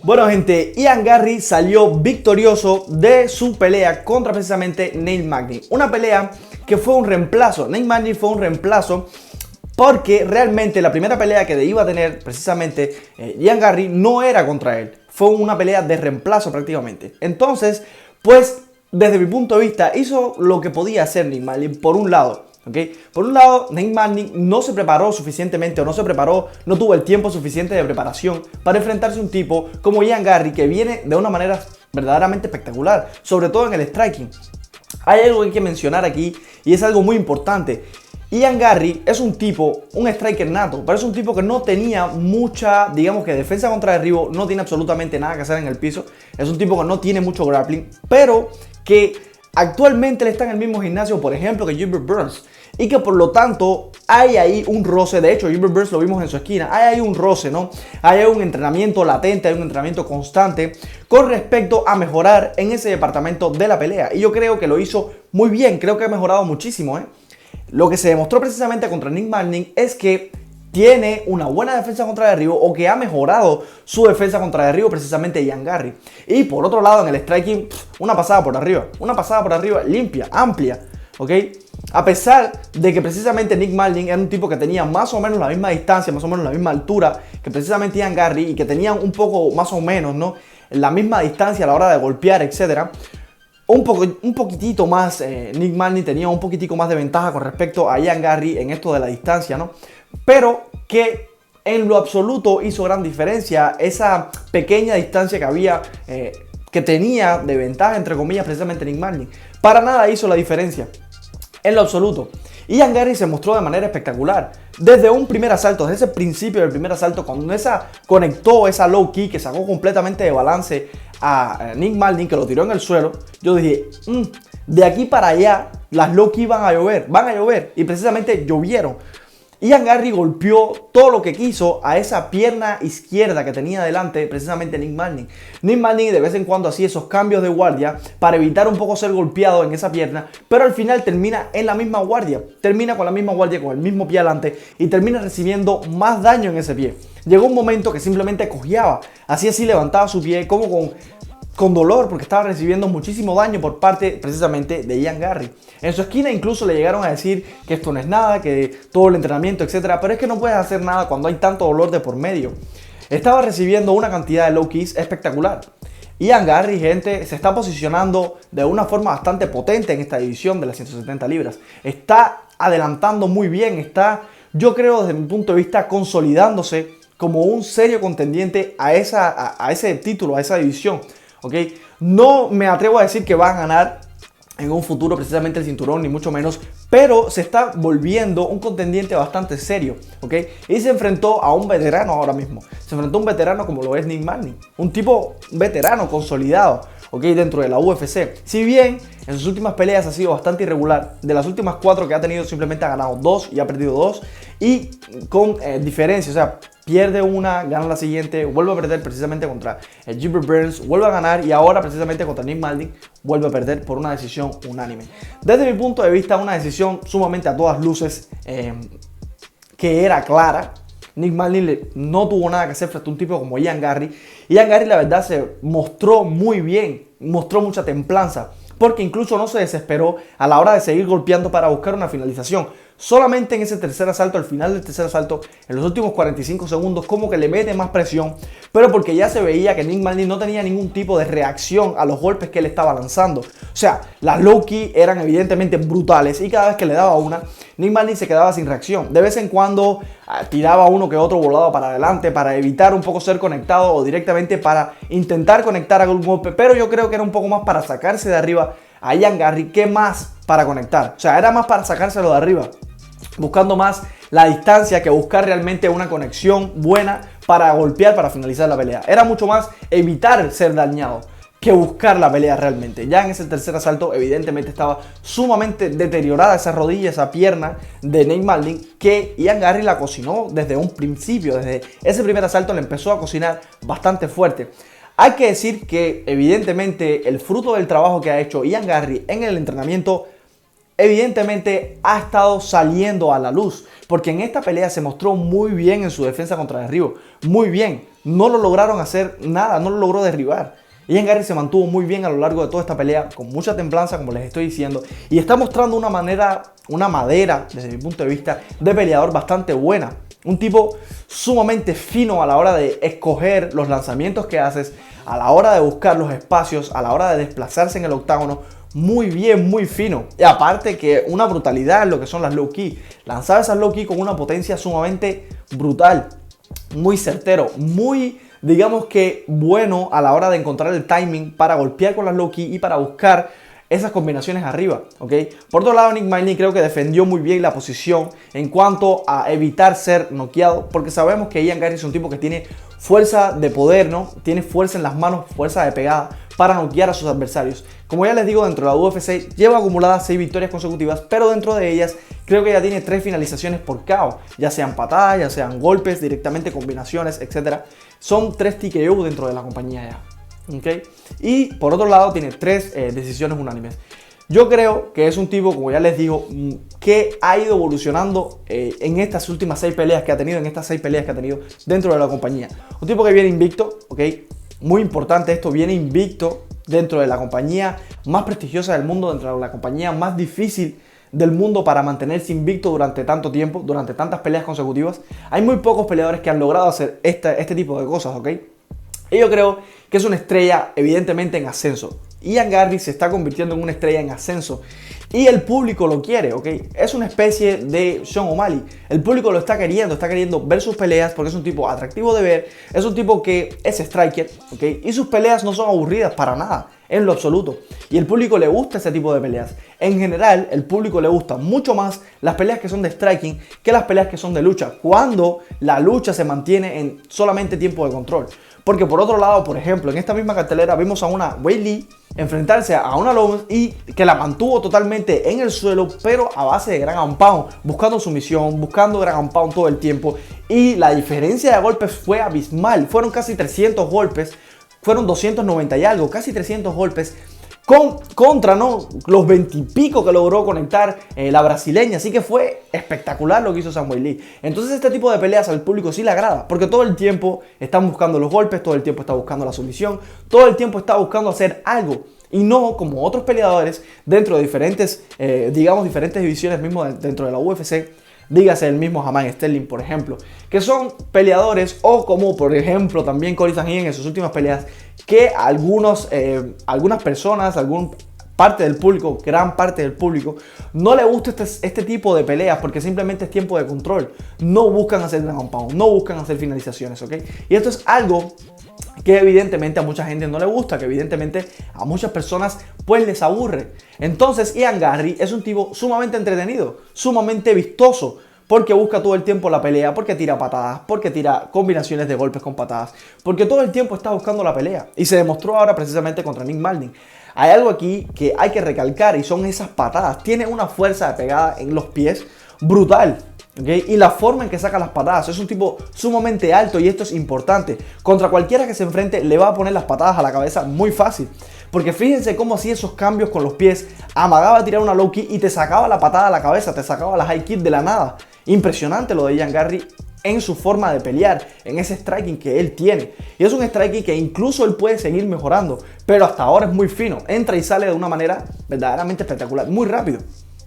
Bueno gente, Ian Garry salió victorioso de su pelea contra precisamente Neil Magny. Una pelea que fue un reemplazo. Neil Magny fue un reemplazo porque realmente la primera pelea que iba a tener precisamente Ian Garry no era contra él. Fue una pelea de reemplazo prácticamente. Entonces, pues desde mi punto de vista hizo lo que podía hacer Neil Magny por un lado. ¿Okay? Por un lado, Neil Magny no se preparó suficientemente o no tuvo el tiempo suficiente de preparación para enfrentarse a un tipo como Ian Garry, que viene de una manera verdaderamente espectacular, sobre todo en el striking. Hay algo que hay que mencionar aquí y es algo muy importante. Ian Garry es un tipo, un striker nato, pero es un tipo que no tenía mucha, digamos que defensa contra derribo, no tiene absolutamente nada que hacer en el piso. Es un tipo que no tiene mucho grappling, pero que actualmente él está en el mismo gimnasio, por ejemplo, que Gilbert Burns. Y que por lo tanto hay ahí un roce. De hecho, Gilbert Burns lo vimos en su esquina. Hay ahí un roce, ¿no? Hay un entrenamiento latente, hay un entrenamiento constante con respecto a mejorar en ese departamento de la pelea. Y yo creo que lo hizo muy bien. Creo que ha mejorado muchísimo, ¿eh? Lo que se demostró precisamente contra Neil Magny es que tiene una buena defensa contra derribo, o que ha mejorado su defensa contra derribo precisamente Ian Garry. Y por otro lado, en el striking, una pasada por arriba limpia, amplia, ¿ok? A pesar de que precisamente Neil Magny era un tipo que tenía más o menos la misma distancia, más o menos la misma altura que precisamente Ian Garry, y que tenían un poco más o menos, ¿no?, la misma distancia a la hora de golpear, etcétera. Un poquitito más, Neil Magny tenía un poquitico más de ventaja con respecto a Ian Garry en esto de la distancia, ¿no? Pero que en lo absoluto hizo gran diferencia esa pequeña distancia que había, que tenía de ventaja, entre comillas, precisamente Neil Magny. Para nada hizo la diferencia, en lo absoluto. Ian Garry se mostró de manera espectacular. Desde un primer asalto, desde ese principio del primer asalto, cuando conectó esa low kick que sacó completamente de balance a Neil Magny, que lo tiró en el suelo, yo dije, de aquí para allá las low kick van a llover, y precisamente llovieron. Ian Garry golpeó todo lo que quiso a esa pierna izquierda que tenía delante precisamente Neil Magny. Neil Magny de vez en cuando hacía esos cambios de guardia para evitar un poco ser golpeado en esa pierna, pero al final termina en la misma guardia. Termina con la misma guardia, con el mismo pie adelante, y termina recibiendo más daño en ese pie. Llegó un momento que simplemente cojeaba, hacía así, levantaba su pie como con dolor, porque estaba recibiendo muchísimo daño por parte precisamente de Ian Garry. En su esquina incluso le llegaron a decir que esto no es nada, que todo el entrenamiento, etcétera, pero es que no puedes hacer nada cuando hay tanto dolor de por medio. Estaba recibiendo una cantidad de low kicks espectacular. Ian Garry, gente, se está posicionando de una forma bastante potente en esta división de las 170 libras. Está adelantando muy bien, está, yo creo desde mi punto de vista, consolidándose como un serio contendiente a ese título, a esa división. ¿Okay? No me atrevo a decir que va a ganar en un futuro precisamente el cinturón, ni mucho menos, pero se está volviendo un contendiente bastante serio, ¿ok? Y se enfrentó a un veterano ahora mismo. Se enfrentó a un veterano como lo es Neil Magny, un tipo veterano, consolidado, ¿ok? Dentro de la UFC. Si bien en sus últimas peleas ha sido bastante irregular, de las últimas 4 que ha tenido simplemente ha ganado 2 y ha perdido 2, y con diferencia, o sea, pierde una, gana la siguiente, vuelve a perder precisamente contra Gilbert Burns, vuelve a ganar, y ahora precisamente contra Neil Magny vuelve a perder por una decisión unánime. Desde mi punto de vista, una decisión sumamente a todas luces, que era clara. Neil Magny no tuvo nada que hacer frente a un tipo como Ian Garry. Ian Garry, la verdad, se mostró muy bien, mostró mucha templanza, porque incluso no se desesperó a la hora de seguir golpeando para buscar una finalización. Solamente en ese tercer asalto, al final del tercer asalto, en los últimos 45 segundos, como que le mete más presión, pero porque ya se veía que Neil Magny no tenía ningún tipo de reacción a los golpes que él estaba lanzando. O sea, las low kick eran evidentemente brutales, y cada vez que le daba una, Neil Magny se quedaba sin reacción. De vez en cuando tiraba uno que otro volado para adelante para evitar un poco ser conectado, o directamente para intentar conectar algún golpe, pero yo creo que era un poco más para sacarse de arriba a Ian Garry que más para conectar. O sea, era más para sacárselo de arriba, buscando más la distancia que buscar realmente una conexión buena para golpear, para finalizar la pelea. Era mucho más evitar ser dañado que buscar la pelea realmente. Ya en ese tercer asalto evidentemente estaba sumamente deteriorada esa rodilla, esa pierna de Neil Magny, que Ian Garry la cocinó desde un principio. Desde ese primer asalto le empezó a cocinar bastante fuerte. Hay que decir que evidentemente el fruto del trabajo que ha hecho Ian Garry en el entrenamiento evidentemente ha estado saliendo a la luz, porque en esta pelea se mostró muy bien en su defensa contra derribo, muy bien. no lo lograron hacer nada, no lo logró derribar. Ian Garry se mantuvo muy bien a lo largo de toda esta pelea, con mucha templanza, como les estoy diciendo, y está mostrando una madera, desde mi punto de vista, de peleador bastante buena. Un tipo sumamente fino a la hora de escoger los lanzamientos que haces, a la hora de buscar los espacios, a la hora de desplazarse en el octágono. Muy bien, muy fino. Y aparte que una brutalidad en lo que son las low key. Lanzaba esas low key con una potencia sumamente brutal. Muy certero, muy, digamos que bueno a la hora de encontrar el timing para golpear con las low key y para buscar esas combinaciones arriba, ¿ok? Por otro lado, Nick Magny creo que defendió muy bien la posición en cuanto a evitar ser noqueado, porque sabemos que Ian Garry es un tipo que tiene fuerza de poder, ¿no? Tiene fuerza en las manos, fuerza de pegada para noquear a sus adversarios. Como ya les digo, dentro de la UFC lleva acumuladas 6 victorias consecutivas, pero dentro de ellas creo que ya tiene 3 finalizaciones por KO, ya sean patadas, ya sean golpes, directamente combinaciones, etc. Son 3 TKO dentro de la compañía ya. ¿Okay? Y por otro lado tiene 3 decisiones unánimes. Yo creo que es un tipo, como ya les digo, que ha ido evolucionando en estas últimas 6 peleas que ha tenido, dentro de la compañía. Un tipo que viene invicto, ¿ok? Muy importante esto, viene invicto dentro de la compañía más prestigiosa del mundo, dentro de la compañía más difícil del mundo para mantenerse invicto durante tanto tiempo, durante tantas peleas consecutivas. Hay muy pocos peleadores que han logrado hacer este tipo de cosas, ¿ok? Y yo creo que es una estrella evidentemente en ascenso. Ian Garry se está convirtiendo en una estrella en ascenso y el público lo quiere, ¿ok? Es una especie de Sean O'Malley. El público lo está queriendo ver sus peleas porque es un tipo atractivo de ver, es un tipo que es striker, ¿ok? Y sus peleas no son aburridas para nada, en lo absoluto. Y el público le gusta ese tipo de peleas. En general, el público le gusta mucho más las peleas que son de striking que las peleas que son de lucha, cuando la lucha se mantiene en solamente tiempo de control. Porque por otro lado, por ejemplo, en esta misma cartelera vimos a una Weili enfrentarse a una Lowens y que la mantuvo totalmente en el suelo, pero a base de ground and pound, buscando sumisión, buscando ground and pound todo el tiempo. Y la diferencia de golpes fue abismal, fueron casi 300 golpes, fueron 290 y algo, casi 300 golpes. Contra ¿no? los 20 y pico que logró conectar la brasileña. Así que fue espectacular lo que hizo Samuel Lee. Entonces este tipo de peleas al público sí le agrada, porque todo el tiempo están buscando los golpes, todo el tiempo está buscando la sumisión, todo el tiempo está buscando hacer algo. Y no como otros peleadores dentro de diferentes, diferentes divisiones mismo dentro de la UFC. Dígase el mismo Aljamain Sterling, por ejemplo, que son peleadores, o como por ejemplo también Cory Sanhagen en sus últimas peleas, que algunas personas, parte del público, gran parte del público, no le gusta este tipo de peleas porque simplemente es tiempo de control. No buscan hacer ground and pound, no buscan hacer finalizaciones, ¿ok? Y esto es algo que evidentemente a mucha gente no le gusta, que evidentemente a muchas personas pues les aburre. Entonces Ian Garry es un tipo sumamente entretenido, sumamente vistoso, porque busca todo el tiempo la pelea, porque tira patadas, porque tira combinaciones de golpes con patadas, porque todo el tiempo está buscando la pelea. Y se demostró ahora precisamente contra Nick Magny. Hay algo aquí que hay que recalcar y son esas patadas. Tiene una fuerza de pegada en los pies brutal. ¿Okay? Y la forma en que saca las patadas, es un tipo sumamente alto y esto es importante. Contra cualquiera que se enfrente le va a poner las patadas a la cabeza muy fácil. Porque fíjense cómo hacía esos cambios con los pies, amagaba a tirar una low kick y te sacaba la patada a la cabeza, te sacaba la high kick de la nada. Impresionante lo de Ian Garry en su forma de pelear, en ese striking que él tiene. Y es un striking que incluso él puede seguir mejorando, pero hasta ahora es muy fino, entra y sale de una manera verdaderamente espectacular, muy rápido.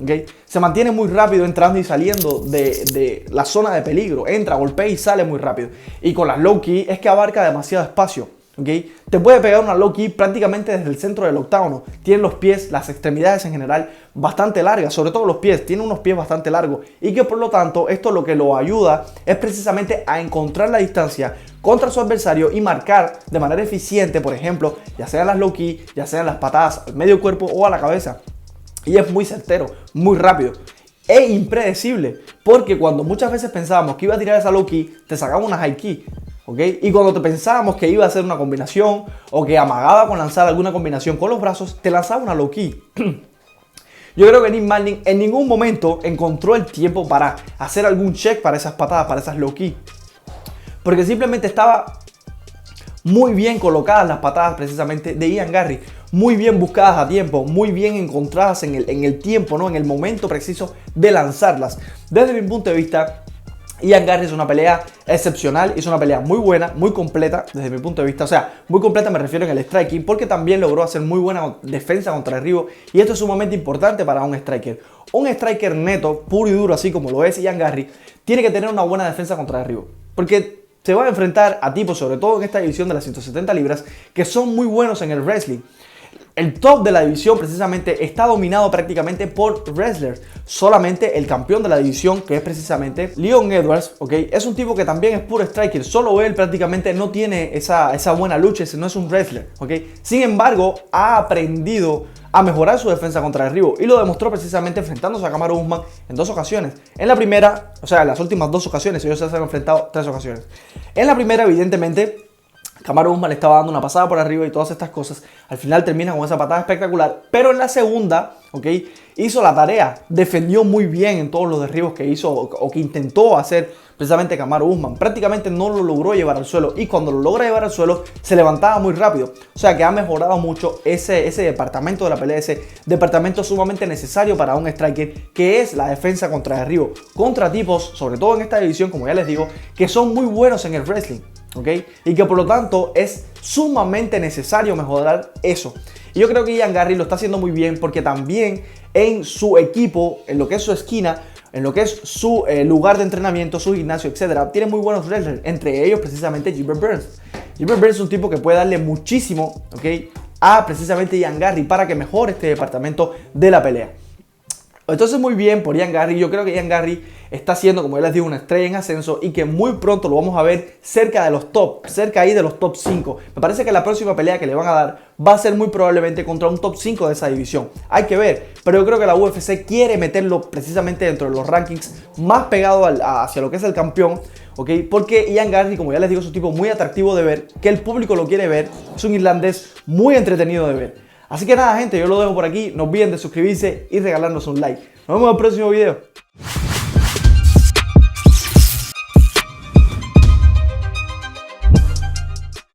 ¿Okay? Se mantiene muy rápido entrando y saliendo de la zona de peligro. Entra, golpea y sale muy rápido. Y con las low key es que abarca demasiado espacio. ¿Okay? Te puede pegar una low key prácticamente desde el centro del octágono. Tiene los pies, las extremidades en general bastante largas, sobre todo los pies. Tiene unos pies bastante largos y que por lo tanto esto lo que lo ayuda es precisamente a encontrar la distancia contra su adversario y marcar de manera eficiente, por ejemplo, ya sean las low key, ya sean las patadas al medio cuerpo o a la cabeza. Y es muy certero, muy rápido e impredecible, porque cuando muchas veces pensábamos que iba a tirar esa low key, te sacaba una high key, ¿ok? Y cuando te pensábamos que iba a hacer una combinación o que amagaba con lanzar alguna combinación con los brazos, te lanzaba una low key. Yo creo que Nick Magny en ningún momento encontró el tiempo para hacer algún check para esas patadas, para esas low key, porque simplemente estaba muy bien colocadas las patadas precisamente de Ian Garry, muy bien buscadas a tiempo, muy bien encontradas en el tiempo, ¿no? En el momento preciso de lanzarlas. Desde mi punto de vista, Ian Garry es una pelea excepcional, hizo una pelea muy buena, muy completa desde mi punto de vista. O sea, muy completa me refiero en el striking, porque también logró hacer muy buena defensa contra derribo. Y esto es sumamente importante para un striker. Un striker neto, puro y duro, así como lo es Ian Garry, tiene que tener una buena defensa contra derribo. Porque se va a enfrentar a tipos, sobre todo en esta división de las 170 libras, que son muy buenos en el wrestling. El top de la división precisamente está dominado prácticamente por wrestlers. Solamente el campeón de la división, que es precisamente Leon Edwards, ¿ok? Es un tipo que también es puro striker. Solo él prácticamente no tiene esa buena lucha, no es un wrestler, ¿ok? Sin embargo, ha aprendido a mejorar su defensa contra el derribo y lo demostró precisamente enfrentándose a Kamaru Usman en 2 ocasiones. En la primera, o sea, en las últimas 2 ocasiones, ellos se han enfrentado 3 ocasiones. En la primera, evidentemente, Kamaru Usman le estaba dando una pasada por arriba y todas estas cosas. Al final termina con esa patada espectacular. Pero en la segunda, ¿ok?, hizo la tarea. Defendió muy bien en todos los derribos que hizo o que intentó hacer precisamente Kamaru Usman. Prácticamente no lo logró llevar al suelo. Y cuando lo logra llevar al suelo, se levantaba muy rápido. O sea que ha mejorado mucho ese departamento de la pelea. Ese departamento sumamente necesario para un striker, que es la defensa contra derribo. Contra tipos, sobre todo en esta división, como ya les digo, que son muy buenos en el wrestling. ¿Ok? Y que por lo tanto es sumamente necesario mejorar eso. Y yo creo que Ian Garry lo está haciendo muy bien, porque también en su equipo, en lo que es su esquina, en lo que es su lugar de entrenamiento, su gimnasio, etcétera, tiene muy buenos wrestlers, entre ellos precisamente Gilbert Burns. Gilbert Burns es un tipo que puede darle muchísimo, ¿ok?, a precisamente Ian Garry para que mejore este departamento de la pelea. Entonces, muy bien por Ian Garry. Yo creo que Ian Garry está siendo, como ya les digo, una estrella en ascenso y que muy pronto lo vamos a ver cerca de los top, cerca ahí de los top 5. Me parece que la próxima pelea que le van a dar va a ser muy probablemente contra un top 5 de esa división. Hay que ver, pero yo creo que la UFC quiere meterlo precisamente dentro de los rankings más pegado hacia lo que es el campeón, ¿ok? Porque Ian Garry, como ya les digo, es un tipo muy atractivo de ver, que el público lo quiere ver. Es un irlandés muy entretenido de ver. Así que nada, gente, yo lo dejo por aquí. No olviden de suscribirse y regalarnos un like. Nos vemos en el próximo video.